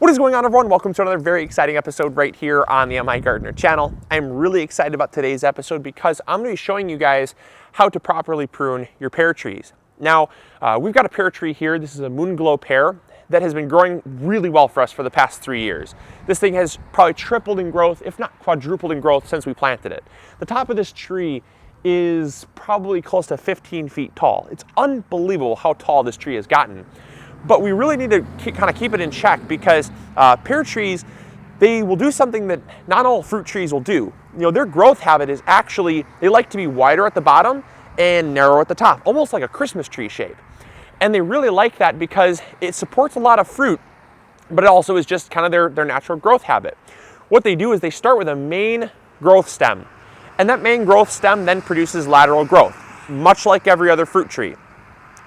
What is going on, everyone? Welcome to another very exciting episode right here on the MIgardener channel. I'm really excited about today's episode because I'm going to be showing you guys how to properly prune your pear trees. Now, we've got a pear tree here. This is a Moonglow pear that has been growing really well for us for the past 3 years. This thing has probably tripled in growth, if not quadrupled in growth, since we planted it. The top of this tree is probably close to 15 feet tall. It's unbelievable how tall this tree has gotten. But we really need to kind of keep it in check because pear trees, they will do something that not all fruit trees will do. You know, their growth habit is actually, they like to be wider at the bottom and narrow at the top, almost like a Christmas tree shape. And they really like that because it supports a lot of fruit, but it also is just kind of their natural growth habit. What they do is they start with a main growth stem, and that main growth stem then produces lateral growth, much like every other fruit tree.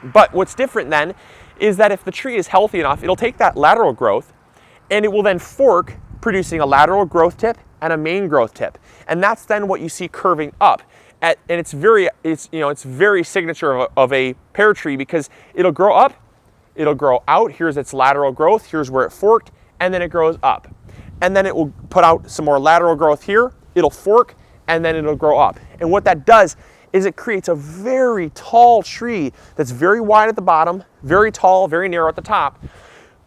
But what's different then is that if the tree is healthy enough, it'll take that lateral growth and it will then fork, producing a lateral growth tip and a main growth tip. And that's then what you see curving up. And it's very signature of a pear tree because it'll grow up, it'll grow out. Here's its lateral growth. Here's where it forked, and then it grows up. And then it will put out some more lateral growth here. It'll fork, and then it'll grow up. And what that does is it creates a very tall tree that's very wide at the bottom, very tall, very narrow at the top.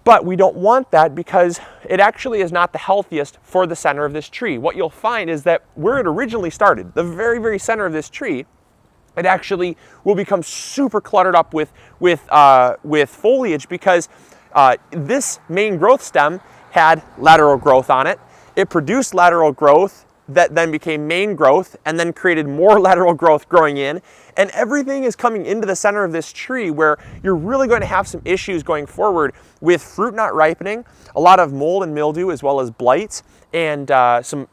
But we don't want that because it actually is not the healthiest for the center of this tree. What you'll find is that where it originally started, the very, very center of this tree, it actually will become super cluttered up with foliage because this main growth stem had lateral growth on it. It produced lateral growth that then became main growth and then created more lateral growth growing in. And everything is coming into the center of this tree where you're really going to have some issues going forward with fruit not ripening, a lot of mold and mildew as well as blights, and some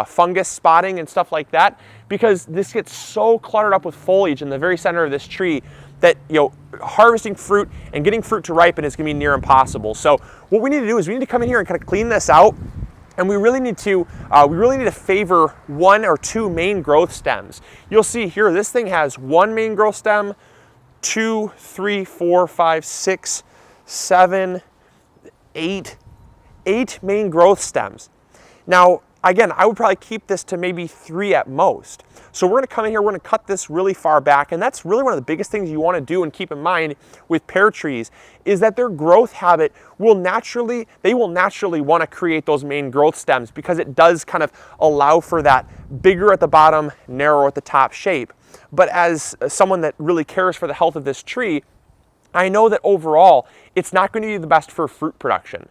fungus spotting and stuff like that, because this gets so cluttered up with foliage in the very center of this tree that harvesting fruit and getting fruit to ripen is going to be near impossible. So what we need to do is we need to come in here and kind of clean this out. And we really need to favor one or two main growth stems. You'll see here, this thing has one main growth stem, 2, 3, 4, 5, 6, 7, 8 main growth stems. Now, again, I would probably keep this to maybe 3 at most. So we're gonna come in here, we're gonna cut this really far back, and that's really one of the biggest things you wanna do and keep in mind with pear trees is that their growth habit will naturally wanna create those main growth stems because it does kind of allow for that bigger at the bottom, narrow at the top shape. But as someone that really cares for the health of this tree, I know that overall, it's not gonna be the best for fruit production.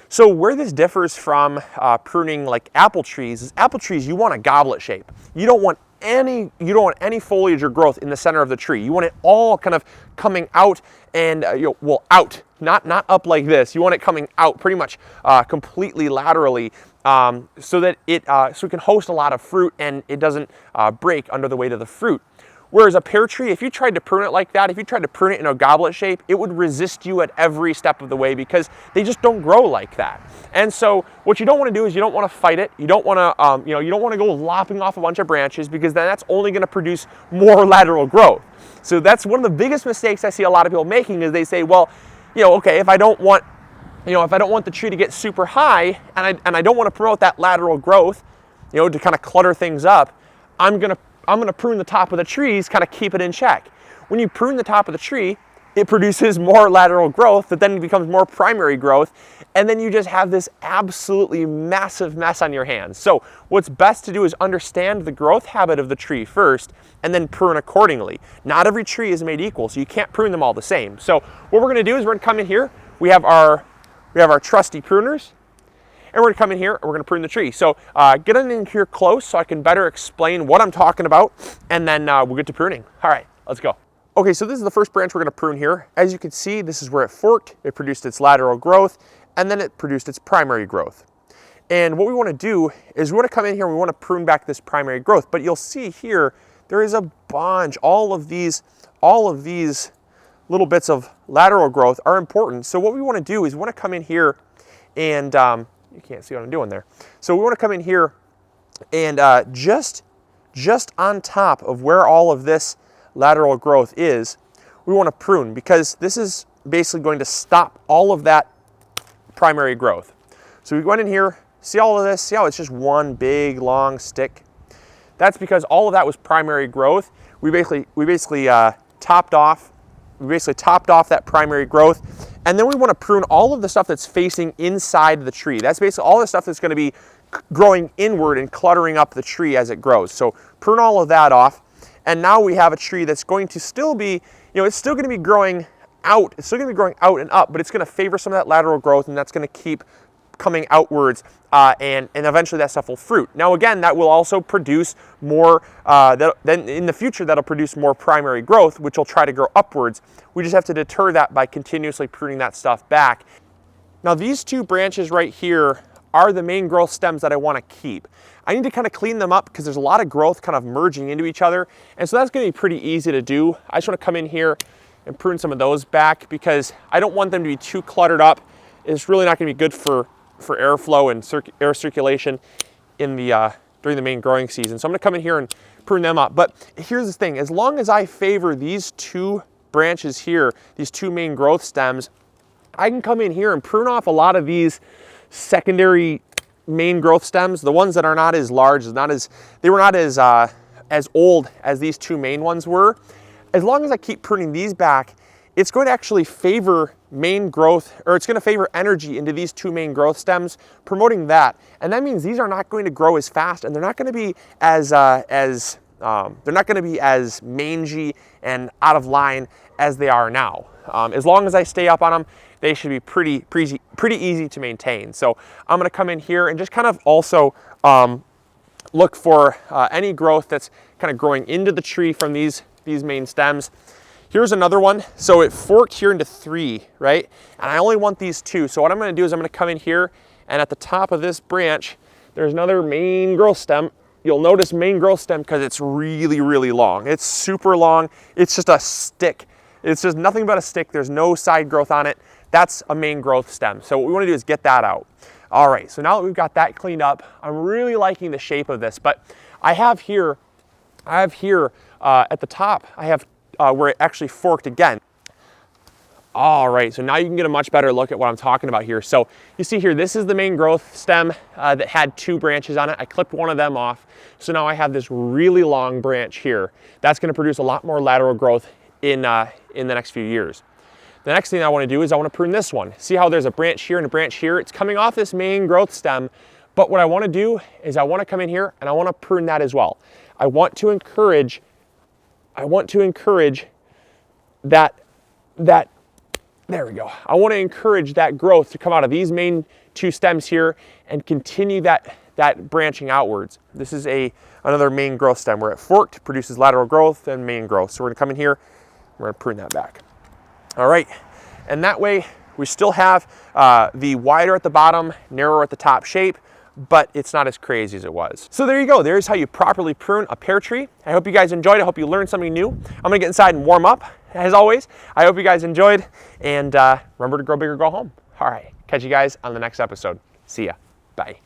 So where this differs from pruning like apple trees is apple trees, you want a goblet shape. You don't want any foliage or growth in the center of the tree. You want it all kind of coming out and out, not up like this. You want it coming out pretty much completely laterally so that it can host a lot of fruit and it doesn't break under the weight of the fruit. Whereas a pear tree, if you tried to prune it like that, if you tried to prune it in a goblet shape, it would resist you at every step of the way because they just don't grow like that. And so what you don't want to do is you don't want to fight it. You don't want to, you don't want to go lopping off a bunch of branches because then that's only going to produce more lateral growth. So that's one of the biggest mistakes I see a lot of people making is they say, well, okay, if I don't want the tree to get super high and I don't want to promote that lateral growth, to kind of clutter things up, I'm going to prune the top of the trees, kind of keep it in check. When you prune the top of the tree, it produces more lateral growth that then becomes more primary growth, and then you just have this absolutely massive mess on your hands. So what's best to do is understand the growth habit of the tree first, and then prune accordingly. Not every tree is made equal, so you can't prune them all the same. So what we're gonna do is we're gonna come in here, we have our trusty pruners, and we're gonna come in here and we're gonna prune the tree. So get in here close so I can better explain what I'm talking about, and then we'll get to pruning. All right, let's go. Okay, so this is the first branch we're gonna prune here. As you can see, this is where it forked, it produced its lateral growth, and then it produced its primary growth. And what we wanna do is we wanna come in here and we wanna prune back this primary growth, but you'll see here, there is a bunch, all of these little bits of lateral growth are important. So what we wanna do is we wanna come in here and, you can't see what I'm doing there. So we want to come in here and just on top of where all of this lateral growth is, we want to prune because this is basically going to stop all of that primary growth. So we went in here, see all of this, see how it's just one big long stick? That's because all of that was primary growth. We basically topped off that primary growth, and then we want to prune all of the stuff that's facing inside the tree. That's basically all the stuff that's going to be growing inward and cluttering up the tree as it grows. So prune all of that off, and now we have a tree that's going to still be, it's still going to be growing out. It's still going to be growing out and up, but it's going to favor some of that lateral growth, and that's going to keep coming outwards, and eventually that stuff will fruit. Now again, that will also produce more, then in the future that'll produce more primary growth, which will try to grow upwards. We just have to deter that by continuously pruning that stuff back. Now these two branches right here are the main growth stems that I want to keep. I need to kind of clean them up because there's a lot of growth kind of merging into each other, and so that's going to be pretty easy to do. I just want to come in here and prune some of those back because I don't want them to be too cluttered up. It's really not going to be good for airflow and air circulation in the during the main growing season. So I'm going to come in here and prune them up. But here's the thing, as long as I favor these two branches here, these two main growth stems, I can come in here and prune off a lot of these secondary main growth stems, the ones that are not as large, they were not as old as these two main ones were. As long as I keep pruning these back, it's going to actually favor main growth, or it's going to favor energy into these two main growth stems, promoting that. And that means these are not going to grow as fast, and they're not going to be as mangy and out of line as they are now. As long as I stay up on them, they should be pretty easy to maintain. So I'm going to come in here and just kind of also look for any growth that's kind of growing into the tree from these main stems. Here's another one. So it forked here into 3, right? And I only want these 2. So what I'm going to do is I'm going to come in here, and at the top of this branch, there's another main growth stem. You'll notice main growth stem because it's really, really long. It's super long. It's just a stick. It's just nothing but a stick. There's no side growth on it. That's a main growth stem. So what we want to do is get that out. All right, so now that we've got that cleaned up, I'm really liking the shape of this, but I have here at the top, I have where it actually forked again. All right, so now you can get a much better look at what I'm talking about here. So you see here, this is the main growth stem that had 2 branches on it. I clipped one of them off. So now I have this really long branch here. That's gonna produce a lot more lateral growth in the next few years. The next thing I wanna do is I wanna prune this one. See how there's a branch here and a branch here? It's coming off this main growth stem, but what I wanna do is I wanna come in here and I wanna prune that as well. I want to encourage that, there we go. I want to encourage that growth to come out of these main 2 stems here and continue that branching outwards. This is another main growth stem where it forked, produces lateral growth and main growth. So we're going to come in here, we're going to prune that back. All right, and that way we still have the wider at the bottom, narrower at the top shape, but it's not as crazy as it was. So there you go. There's how you properly prune a pear tree. I hope you guys enjoyed. I hope you learned something new. I'm gonna get inside and warm up, as always. I hope you guys enjoyed, and remember to grow big or go home. All right, catch you guys on the next episode. See ya, bye.